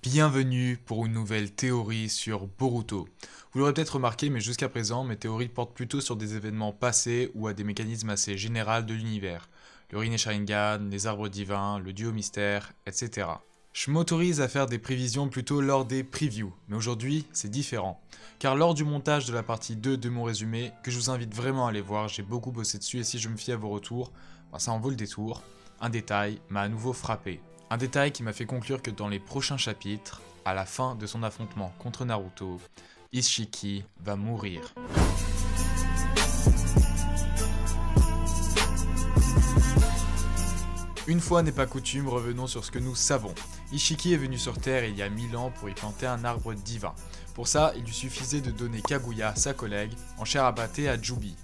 Bienvenue pour une nouvelle théorie sur Boruto. Vous l'aurez peut-être remarqué, mais jusqu'à présent, mes théories portent plutôt sur des événements passés ou à des mécanismes assez généraux de l'univers. Le Rinne Sharingan, les arbres divins, le duo mystère, etc. Je m'autorise à faire des prévisions plutôt lors des previews, mais aujourd'hui, c'est différent. Car lors du montage de la partie 2 de mon résumé, que je vous invite vraiment à aller voir, j'ai beaucoup bossé dessus et si je me fie à vos retours, ça en vaut le détour, un détail m'a à nouveau frappé. Un détail qui m'a fait conclure que dans les prochains chapitres, à la fin de son affrontement contre Naruto, Ishiki va mourir. Une fois n'est pas coutume, revenons sur ce que nous savons. Ishiki est venu sur Terre il y a 1000 ans pour y planter un arbre divin. Pour ça, il lui suffisait de donner Kaguya, sa collègue, en chair à pâté à Jubi.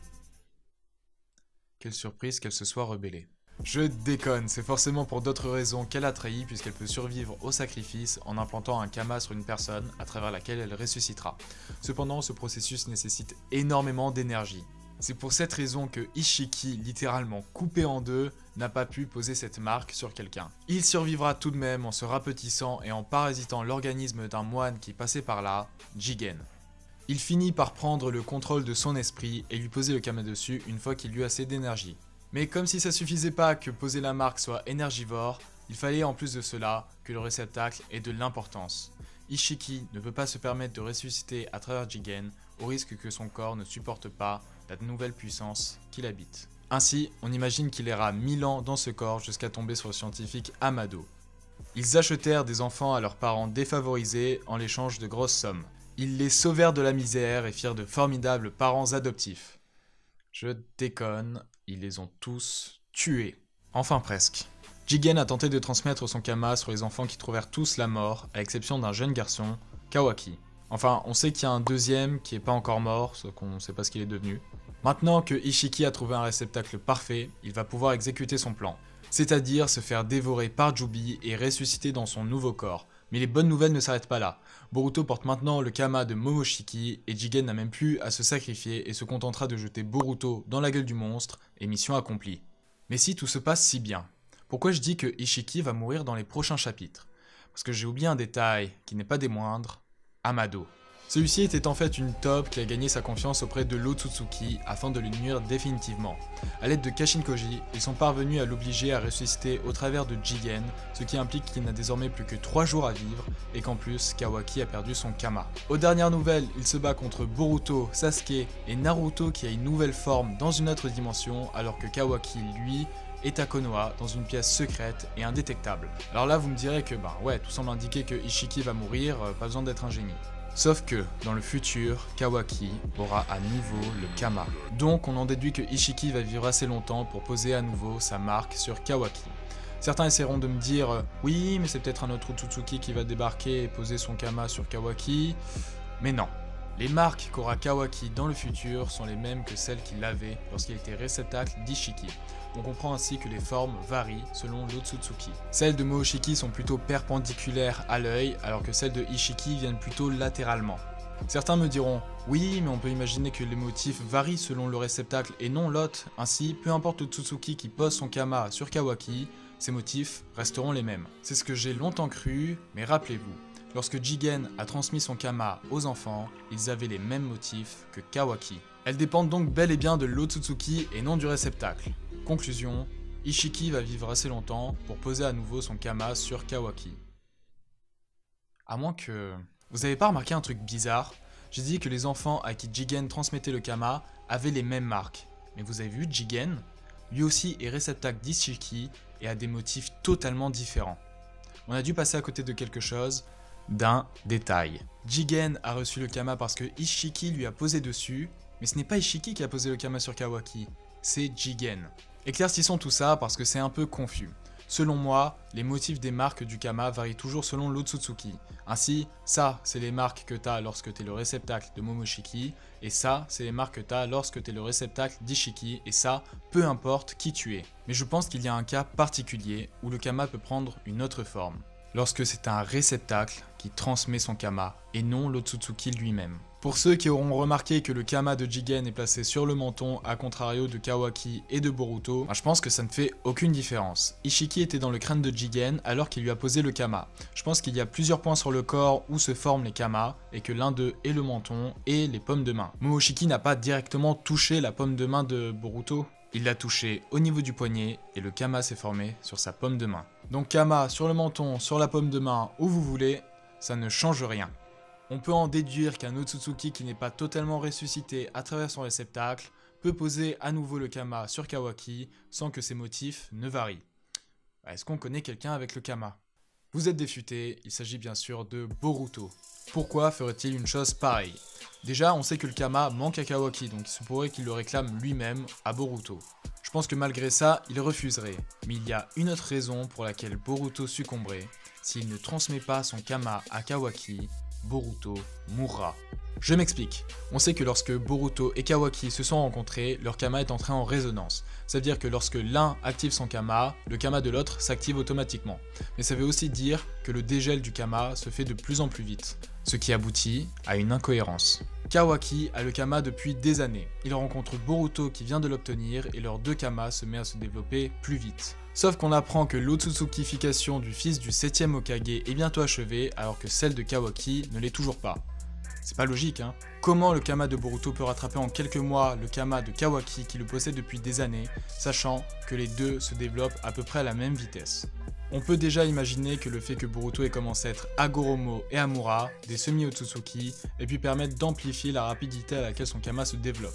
Quelle surprise qu'elle se soit rebellée. Je déconne, c'est forcément pour d'autres raisons qu'elle a trahi puisqu'elle peut survivre au sacrifice en implantant un kama sur une personne à travers laquelle elle ressuscitera. Cependant, ce processus nécessite énormément d'énergie. C'est pour cette raison que Ishiki, littéralement coupé en deux, n'a pas pu poser cette marque sur quelqu'un. Il survivra tout de même en se rapetissant et en parasitant l'organisme d'un moine qui passait par là, Jigen. Il finit par prendre le contrôle de son esprit et lui poser le kama dessus une fois qu'il eut assez d'énergie. Mais comme si ça suffisait pas que poser la marque soit énergivore, il fallait en plus de cela que le réceptacle ait de l'importance. Ishiki ne peut pas se permettre de ressusciter à travers Jigen au risque que son corps ne supporte pas la nouvelle puissance qu'il habite. Ainsi, on imagine qu'il erra 1000 ans dans ce corps jusqu'à tomber sur le scientifique Amado. Ils achetèrent des enfants à leurs parents défavorisés en l'échange de grosses sommes. Ils les sauvèrent de la misère et firent de formidables parents adoptifs. Je déconne, ils les ont tous tués. Enfin presque. Jigen a tenté de transmettre son kama sur les enfants qui trouvèrent tous la mort, à l'exception d'un jeune garçon, Kawaki. Enfin, on sait qu'il y a un deuxième qui est pas encore mort, sauf qu'on ne sait pas ce qu'il est devenu. Maintenant que Ishiki a trouvé un réceptacle parfait, il va pouvoir exécuter son plan. C'est-à-dire se faire dévorer par Jubi et ressusciter dans son nouveau corps. Mais les bonnes nouvelles ne s'arrêtent pas là. Boruto porte maintenant le kama de Momoshiki et Jigen n'a même plus à se sacrifier et se contentera de jeter Boruto dans la gueule du monstre et mission accomplie. Mais si tout se passe si bien, pourquoi je dis que Ishiki va mourir dans les prochains chapitres? Parce que j'ai oublié un détail qui n'est pas des moindres, Amado. Celui-ci était en fait une taupe qui a gagné sa confiance auprès de l'Otsutsuki afin de le nuire définitivement. A l'aide de Kashinkoji, ils sont parvenus à l'obliger à ressusciter au travers de Jigen, ce qui implique qu'il n'a désormais plus que 3 jours à vivre et qu'en plus Kawaki a perdu son kama. Aux dernières nouvelles, il se bat contre Boruto, Sasuke et Naruto qui a une nouvelle forme dans une autre dimension alors que Kawaki, lui, est à Konoha dans une pièce secrète et indétectable. Alors là vous me direz que ouais, tout semble indiquer que Ishiki va mourir, pas besoin d'être un génie. Sauf que, dans le futur, Kawaki aura à nouveau le kama. Donc on en déduit que Ishiki va vivre assez longtemps pour poser à nouveau sa marque sur Kawaki. Certains essaieront de me dire « Oui, mais c'est peut-être un autre Otsutsuki qui va débarquer et poser son kama sur Kawaki. » Mais non. Les marques qu'aura Kawaki dans le futur sont les mêmes que celles qu'il avait lorsqu'il était réceptacle d'Ishiki. On comprend ainsi que les formes varient selon l'Otsutsuki. Celles de Momoshiki sont plutôt perpendiculaires à l'œil, alors que celles de Ishiki viennent plutôt latéralement. Certains me diront « Oui, mais on peut imaginer que les motifs varient selon le réceptacle et non l'hôte. Ainsi, peu importe l'Otsutsuki qui pose son kama sur Kawaki, ces motifs resteront les mêmes. » C'est ce que j'ai longtemps cru, mais rappelez-vous, lorsque Jigen a transmis son kama aux enfants, ils avaient les mêmes motifs que Kawaki. Elles dépendent donc bel et bien de l'Otsutsuki et non du réceptacle. Conclusion, Ishiki va vivre assez longtemps pour poser à nouveau son kama sur Kawaki. À moins que... Vous avez pas remarqué un truc bizarre? J'ai dit que les enfants à qui Jigen transmettait le kama avaient les mêmes marques. Mais vous avez vu Jigen? Lui aussi est réceptacle d'Ishiki et a des motifs totalement différents. On a dû passer à côté de quelque chose, d'un détail. Jigen a reçu le kama parce que Ishiki lui a posé dessus, mais ce n'est pas Ishiki qui a posé le kama sur Kawaki, c'est Jigen. Éclaircissons tout ça parce que c'est un peu confus. Selon moi, les motifs des marques du kama varient toujours selon l'Otsutsuki. Ainsi, ça, c'est les marques que t'as lorsque t'es le réceptacle de Momoshiki, et ça, c'est les marques que t'as lorsque t'es le réceptacle d'Ishiki, et ça, peu importe qui tu es. Mais je pense qu'il y a un cas particulier où le kama peut prendre une autre forme. Lorsque c'est un réceptacle qui transmet son kama, et non l'Otsutsuki lui-même. Pour ceux qui auront remarqué que le Kama de Jigen est placé sur le menton, à contrario de Kawaki et de Boruto, je pense que ça ne fait aucune différence. Ishiki était dans le crâne de Jigen alors qu'il lui a posé le Kama. Je pense qu'il y a plusieurs points sur le corps où se forment les Kamas, et que l'un d'eux est le menton et les paumes de main. Momoshiki n'a pas directement touché la paume de main de Boruto, il l'a touché au niveau du poignet et le Kama s'est formé sur sa paume de main. Donc Kama sur le menton, sur la paume de main, où vous voulez, ça ne change rien. On peut en déduire qu'un Otsutsuki qui n'est pas totalement ressuscité à travers son réceptacle peut poser à nouveau le Kama sur Kawaki sans que ses motifs ne varient. Est-ce qu'on connaît quelqu'un avec le Kama? Vous êtes défuté, il s'agit bien sûr de Boruto. Pourquoi ferait-il une chose pareille? Déjà, on sait que le Kama manque à Kawaki, donc il se pourrait qu'il le réclame lui-même à Boruto. Je pense que malgré ça, il refuserait. Mais il y a une autre raison pour laquelle Boruto succomberait. S'il ne transmet pas son Kama à Kawaki, Boruto mourra. Je m'explique. On sait que lorsque Boruto et Kawaki se sont rencontrés, leur Kama est entré en résonance. Ça veut dire que lorsque l'un active son Kama, le Kama de l'autre s'active automatiquement. Mais ça veut aussi dire que le dégel du Kama se fait de plus en plus vite, ce qui aboutit à une incohérence. Kawaki a le Kama depuis des années. Il rencontre Boruto qui vient de l'obtenir et leurs deux Kamas se mettent à se développer plus vite. Sauf qu'on apprend que l'Otsutsukification du fils du 7ème Hokage est bientôt achevée alors que celle de Kawaki ne l'est toujours pas. C'est pas logique, hein. Comment le Kama de Boruto peut rattraper en quelques mois le Kama de Kawaki qui le possède depuis des années, sachant que les deux se développent à peu près à la même vitesse? On peut déjà imaginer que le fait que Boruto ait commencé à être Hagoromo et Amura, des semi-Otsutsuki, ait pu permettre d'amplifier la rapidité à laquelle son Kama se développe.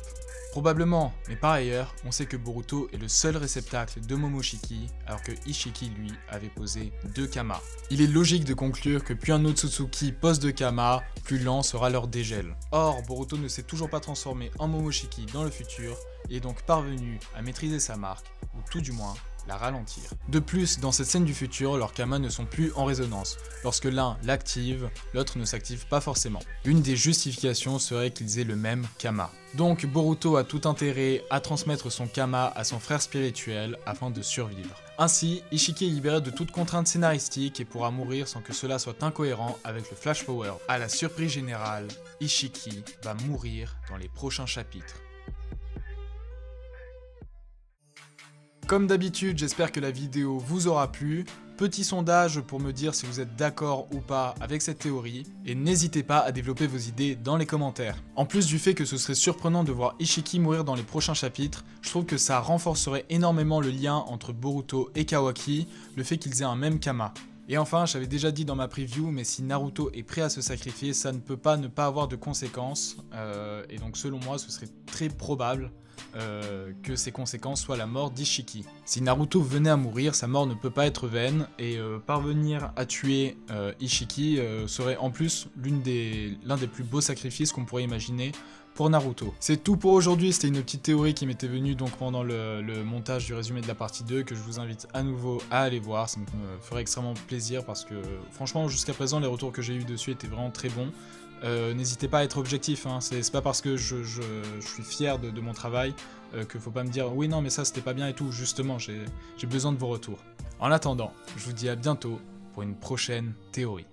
Probablement, mais par ailleurs, on sait que Boruto est le seul réceptacle de Momoshiki, alors que Ishiki, lui, avait posé 2 Kamas. Il est logique de conclure que plus un Otsutsuki pose 2 Kamas, plus lent sera leur dégel. Or, Boruto ne s'est toujours pas transformé en Momoshiki dans le futur, et est donc parvenu à maîtriser sa marque, ou tout du moins, la ralentir. De plus, dans cette scène du futur, leurs Kamas ne sont plus en résonance. Lorsque l'un l'active, l'autre ne s'active pas forcément. Une des justifications serait qu'ils aient le même Kama. Donc Boruto a tout intérêt à transmettre son Kama à son frère spirituel afin de survivre. Ainsi, Ishiki est libéré de toute contrainte scénaristique et pourra mourir sans que cela soit incohérent avec le Flash Power. À la surprise générale, Ishiki va mourir dans les prochains chapitres. Comme d'habitude, j'espère que la vidéo vous aura plu. Petit sondage pour me dire si vous êtes d'accord ou pas avec cette théorie, et n'hésitez pas à développer vos idées dans les commentaires. En plus du fait que ce serait surprenant de voir Ishiki mourir dans les prochains chapitres, je trouve que ça renforcerait énormément le lien entre Boruto et Kawaki, le fait qu'ils aient un même Kama. Et enfin, j'avais déjà dit dans ma preview, mais si Naruto est prêt à se sacrifier, ça ne peut pas ne pas avoir de conséquences, et donc selon moi, ce serait très probable que ces conséquences soient la mort d'Ishiki. Si Naruto venait à mourir, sa mort ne peut pas être vaine, et parvenir à tuer Ishiki serait en plus l'un des plus beaux sacrifices qu'on pourrait imaginer pour Naruto. C'est tout pour aujourd'hui, c'était une petite théorie qui m'était venue donc pendant le montage du résumé de la partie 2, que je vous invite à nouveau à aller voir, ça me ferait extrêmement plaisir parce que franchement jusqu'à présent les retours que j'ai eu dessus étaient vraiment très bons. N'hésitez pas à être objectif, hein. C'est pas parce que je suis fier de mon travail qu'il faut pas me dire oui non mais ça c'était pas bien et tout, justement j'ai besoin de vos retours. En attendant, je vous dis à bientôt pour une prochaine théorie.